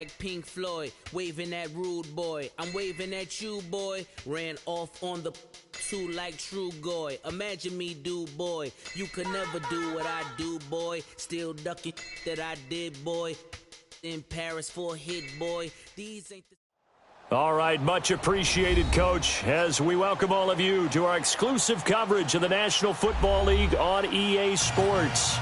Like Pink Floyd, waving at rude boy. I'm waving at you, boy. Ran off on the too like true goy. Imagine me, do boy. You could never do what I do, boy. Still ducking that I did, boy. In Paris for a hit, boy. These ain't the... All right, much appreciated, Coach, as we welcome all of you to our exclusive coverage of the National Football League on EA Sports.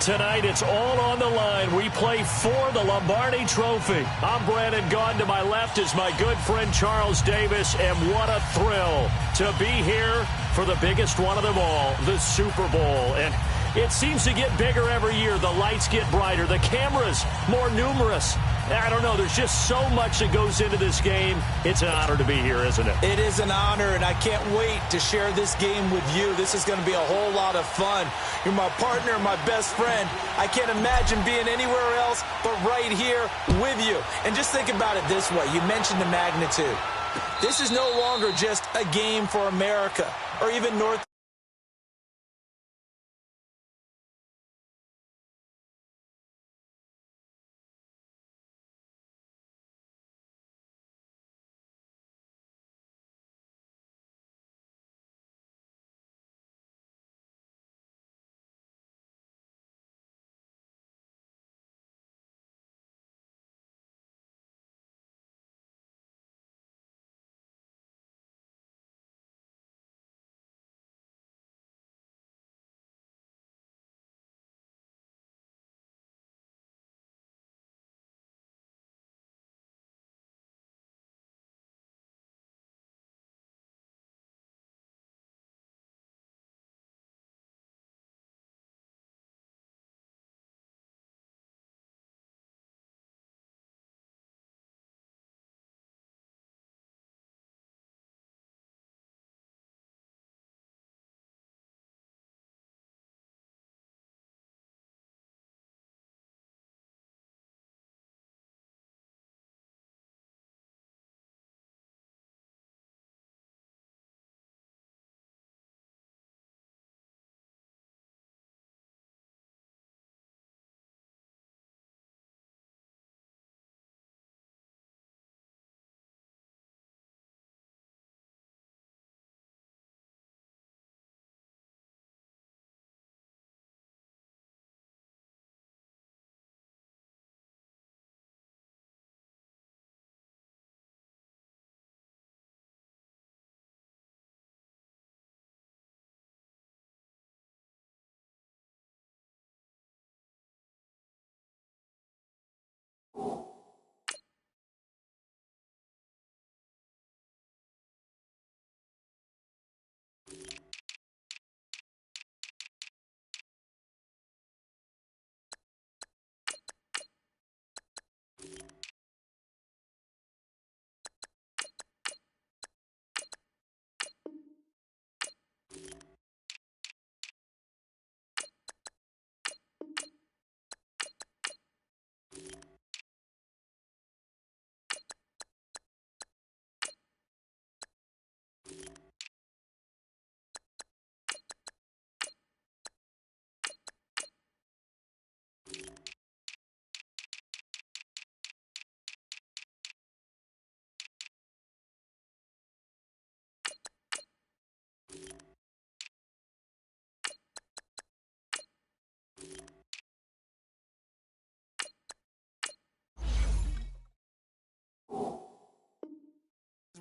Tonight, it's all on the line. We play for the Lombardi Trophy. I'm Brandon Gaughan. To my left is my good friend Charles Davis, and what a thrill to be here for the biggest one of them all, the Super Bowl. And it seems to get bigger every year. The lights get brighter. The cameras more numerous. I don't know. There's just so much that goes into this game. It's an honor to be here, isn't it? It is an honor, and I can't wait to share this game with you. This is going to be a whole lot of fun. You're my partner, my best friend. I can't imagine being anywhere else but right here with you. And just think about it this way. You mentioned the magnitude. This is no longer just a game for America or even North.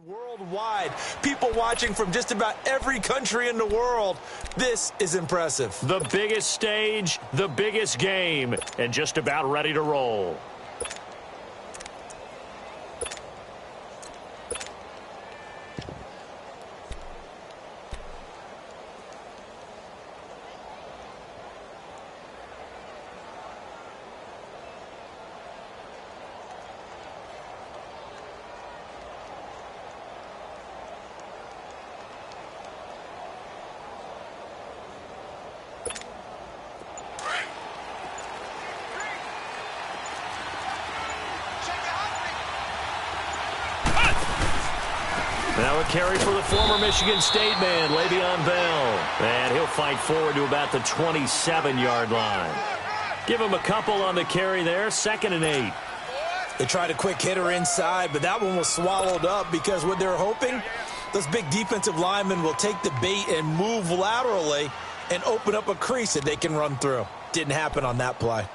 Worldwide, people watching from just about every country in the world. This is impressive. The biggest stage, the biggest game, and just about ready to roll. Now a carry for the former Michigan State man, Le'Veon Bell. And he'll fight forward to about the 27-yard line. Give him a couple on the carry there, 2nd and 8. They tried a quick hitter inside, but that one was swallowed up because what they're hoping, those big defensive linemen will take the bait and move laterally and open up a crease that they can run through. Didn't happen on that play.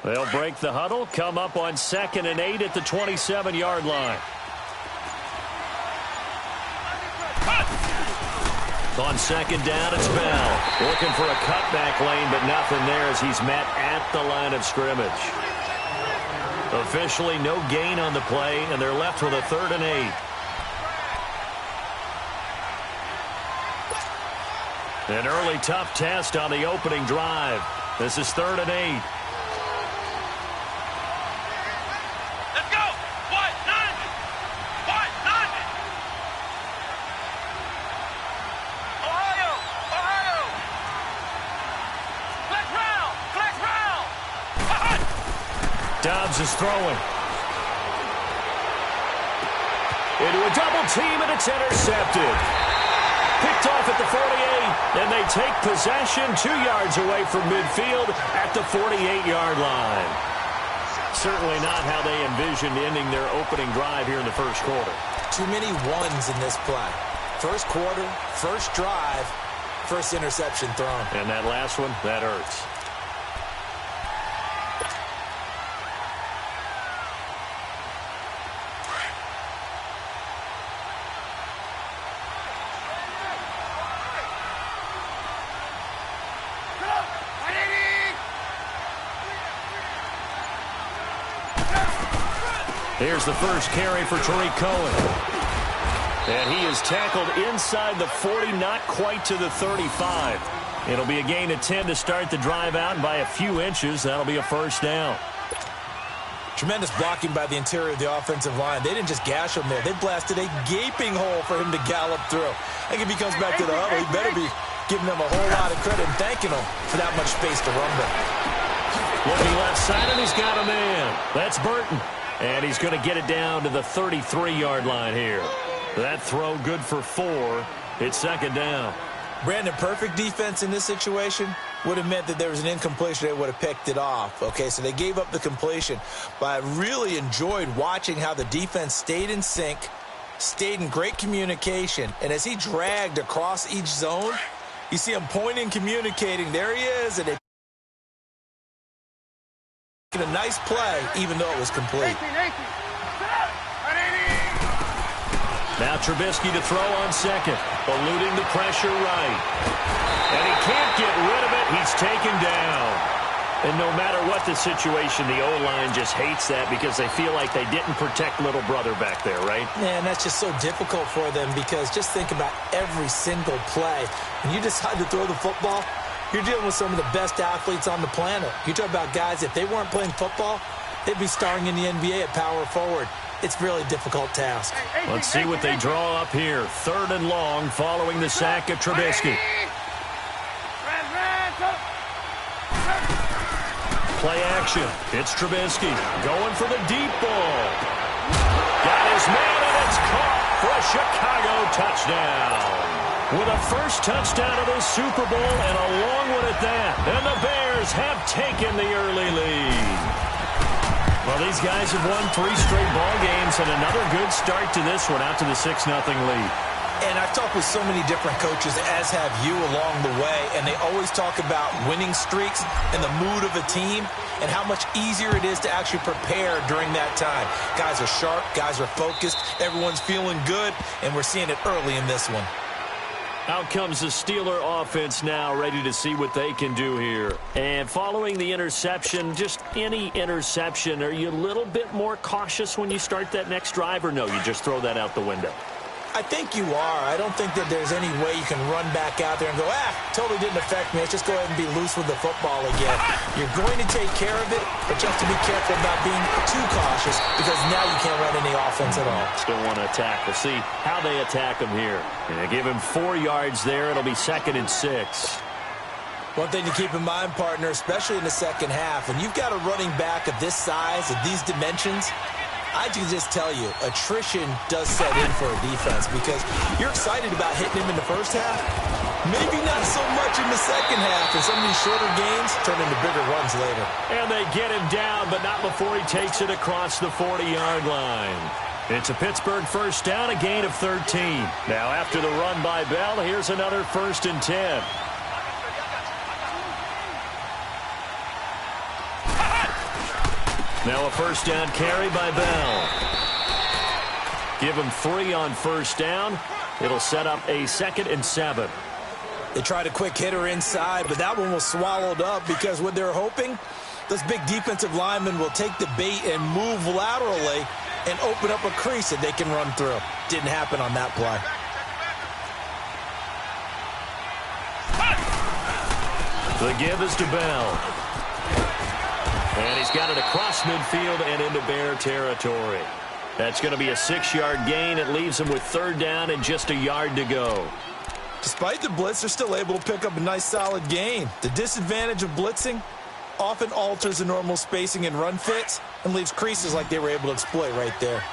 They'll break the huddle, come up on 2nd and 8 at the 27-yard line. On 2nd down, it's Bell. Looking for a cutback lane, but nothing there as he's met at the line of scrimmage. Officially no gain on the play, and they're left with a 3rd and 8. An early tough test on the opening drive. This is 3rd and 8. Dobbs is throwing. Into a double team, and it's intercepted. Picked off at the 48, and they take possession 2 yards away from midfield at the 48-yard line. Certainly not how they envisioned ending their opening drive here in the first quarter. Too many ones in this play. First quarter, first drive, first interception thrown. And that last one, that hurts. Here's the first carry for Tariq Cohen. And he is tackled inside the 40, not quite to the 35. It'll be a gain of 10 to start the drive out, and by a few inches, that'll be a first down. Tremendous blocking by the interior of the offensive line. They didn't just gash him there. They blasted a gaping hole for him to gallop through. I think if he comes back to the huddle, he better be giving them a whole lot of credit and thanking them for that much space to run them. Looking left side, and he's got a man. That's Burton. And he's going to get it down to the 33-yard line here. That throw good for 4. It's 2nd down. Brandon, perfect defense in this situation would have meant that there was an incompletion. They would have picked it off. Okay, so they gave up the completion. But I really enjoyed watching how the defense stayed in sync, stayed in great communication. And as he dragged across each zone, you see him pointing, communicating. There he is, and a nice play, even though it was complete. Now Trubisky to throw on 2nd, eluding the pressure right. And he can't get rid of it. He's taken down. And no matter what the situation, the O-line just hates that because they feel like they didn't protect little brother back there, right? Man, that's just so difficult for them because just think about every single play. When you decide to throw the football, you're dealing with some of the best athletes on the planet. You talk about guys, if they weren't playing football, they'd be starring in the NBA at power forward. It's a really difficult task. Let's see what they draw up here. 3rd and long following the sack of Trubisky. Play action. It's Trubisky going for the deep ball. Got his man, and it's caught for a Chicago touchdown. With a first touchdown of the Super Bowl and a long one at that. And the Bears have taken the early lead. Well, these guys have won 3 straight ball games and another good start to this one out to the 6-0 lead. And I've talked with so many different coaches, as have you along the way, and they always talk about winning streaks and the mood of a team and how much easier it is to actually prepare during that time. Guys are sharp, guys are focused, everyone's feeling good, and we're seeing it early in this one. Out comes the Steeler offense now, ready to see what they can do here. And following the interception, just any interception, are you a little bit more cautious when you start that next drive, or no, you just throw that out the window? I think you are. I don't think that there's any way you can run back out there and go, totally didn't affect me. Let's just go ahead and be loose with the football again. You're going to take care of it, but you have to be careful about being too cautious because now you can't run any offense at all. Still want to attack. We'll see how they attack him here. And they give him 4 yards there. It'll be 2nd and 6. One thing to keep in mind, partner, especially in the second half, when you've got a running back of this size, of these dimensions, I can just tell you, attrition does set in for a defense because you're excited about hitting him in the first half. Maybe not so much in the second half, and some of these shorter gains turn into bigger runs later. And they get him down, but not before he takes it across the 40-yard line. It's a Pittsburgh first down, a gain of 13. Now after the run by Bell, here's another 1st and 10. Now a first down carry by Bell. Give him 3 on first down. It'll set up a 2nd and 7. They tried a quick hitter inside, but that one was swallowed up because what they're hoping, those big defensive linemen will take the bait and move laterally and open up a crease that they can run through. Didn't happen on that play. The give is to Bell. And he's got it across midfield and into Bear territory. That's going to be a 6-yard gain. It leaves him with 3rd down and just a yard to go. Despite the blitz, they're still able to pick up a nice solid gain. The disadvantage of blitzing often alters the normal spacing and run fits and leaves creases like they were able to exploit right there.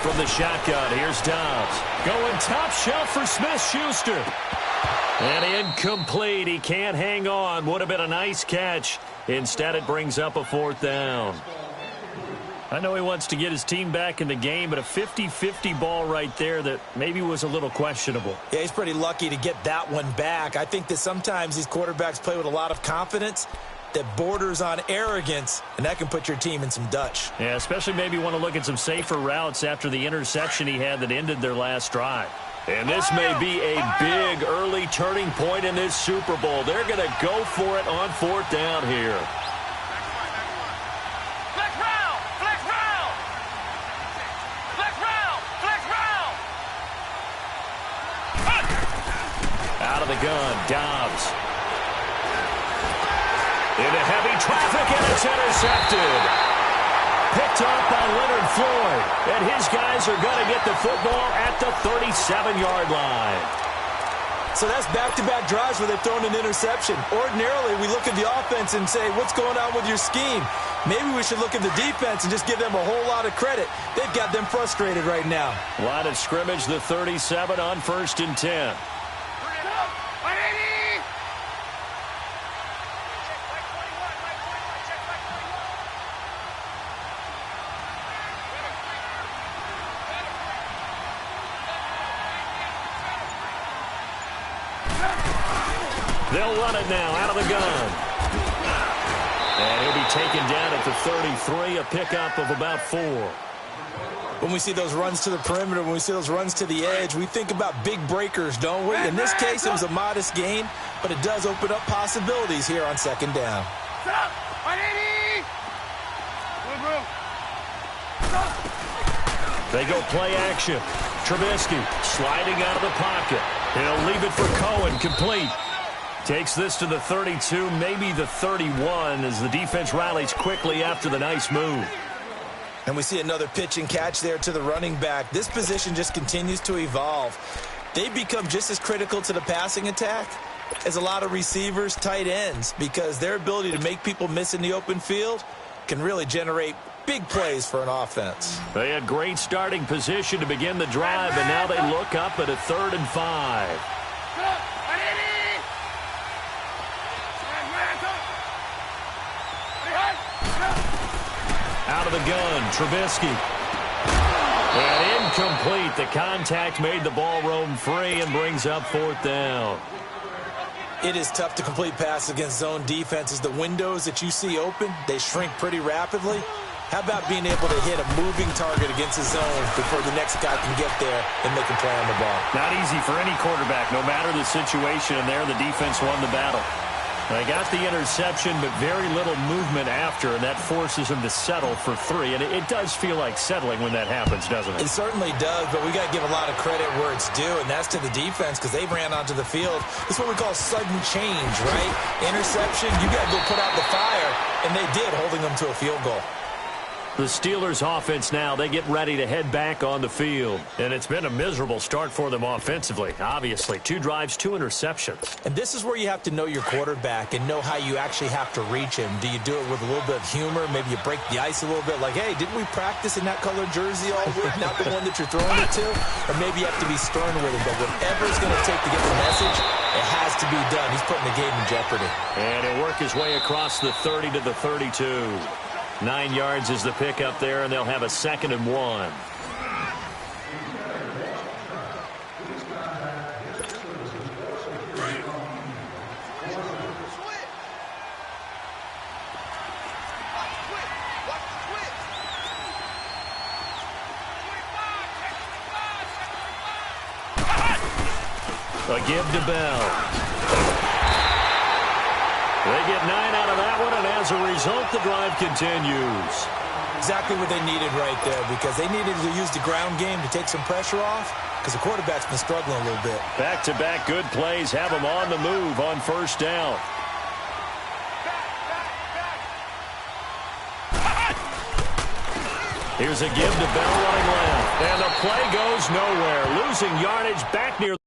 From the shotgun, here's Dobbs. Going top shelf for Smith-Schuster. And incomplete. He can't hang on. Would have been a nice catch. Instead, it brings up a 4th down. I know he wants to get his team back in the game, but a 50-50 ball right there that maybe was a little questionable. Yeah, he's pretty lucky to get that one back. I think that sometimes these quarterbacks play with a lot of confidence that borders on arrogance, and that can put your team in some Dutch. Yeah, especially maybe want to look at some safer routes after the interception he had that ended their last drive. And this may be a big early turning point in this Super Bowl. They're going to go for it on 4th down here. Flex round! Flex round! Flex round! Flex round! Out of the gun, Dobbs. Into heavy traffic, and it's intercepted. Picked off by Leonard Floyd. And his guys are going to get the football at the 37-yard line. So that's back-to-back drives where they've thrown an interception. Ordinarily, we look at the offense and say, what's going on with your scheme? Maybe we should look at the defense and just give them a whole lot of credit. They've got them frustrated right now. Line of scrimmage, the 37 on 1st and 10. They'll run it now out of the gun. And he'll be taken down at the 33, a pickup of about 4. When we see those runs to the perimeter, when we see those runs to the edge, we think about big breakers, don't we? In this case, it was a modest gain, but it does open up possibilities here on 2nd down. They go play action. Trubisky sliding out of the pocket. He'll leave it for Cohen, complete. Takes this to the 32, maybe the 31, as the defense rallies quickly after the nice move. And we see another pitch and catch there to the running back. This position just continues to evolve. They become just as critical to the passing attack as a lot of receivers, tight ends, because their ability to make people miss in the open field can really generate big plays for an offense. They had great starting position to begin the drive, and now they look up at a 3rd and 5. Out of the gun, Trubisky. And incomplete. The contact made the ball roam free and brings up 4th down. It is tough to complete passes against zone defenses. The windows that you see open, they shrink pretty rapidly. How about being able to hit a moving target against a zone before the next guy can get there and make a play on the ball? Not easy for any quarterback, no matter the situation, and there the defense won the battle. They got the interception, but very little movement after, and that forces him to settle for 3. And it does feel like settling when that happens, doesn't it? It certainly does, but we got to give a lot of credit where it's due, and that's to the defense because they ran onto the field. It's what we call sudden change, right? Interception, you got to go put out the fire, and they did, holding them to a field goal. The Steelers offense now, they get ready to head back on the field. And it's been a miserable start for them offensively. Obviously, 2 drives, 2 interceptions. And this is where you have to know your quarterback and know how you actually have to reach him. Do you do it with a little bit of humor? Maybe you break the ice a little bit like, hey, didn't we practice in that colored jersey all week? Not the one that you're throwing it to? Or maybe you have to be stern with him. But whatever it's going to take to get the message, it has to be done. He's putting the game in jeopardy. And he'll work his way across the 30 to the 32. 9 yards is the pick up there, and they'll have a 2nd and 1. A give to Bell. They get 9 out of that one, and as a result, the drive continues. Exactly what they needed right there, because they needed to use the ground game to take some pressure off, because the quarterback's been struggling a little bit. Back-to-back good plays have them on the move on 1st down. Here's a give to Bell running left, and the play goes nowhere, losing yardage back near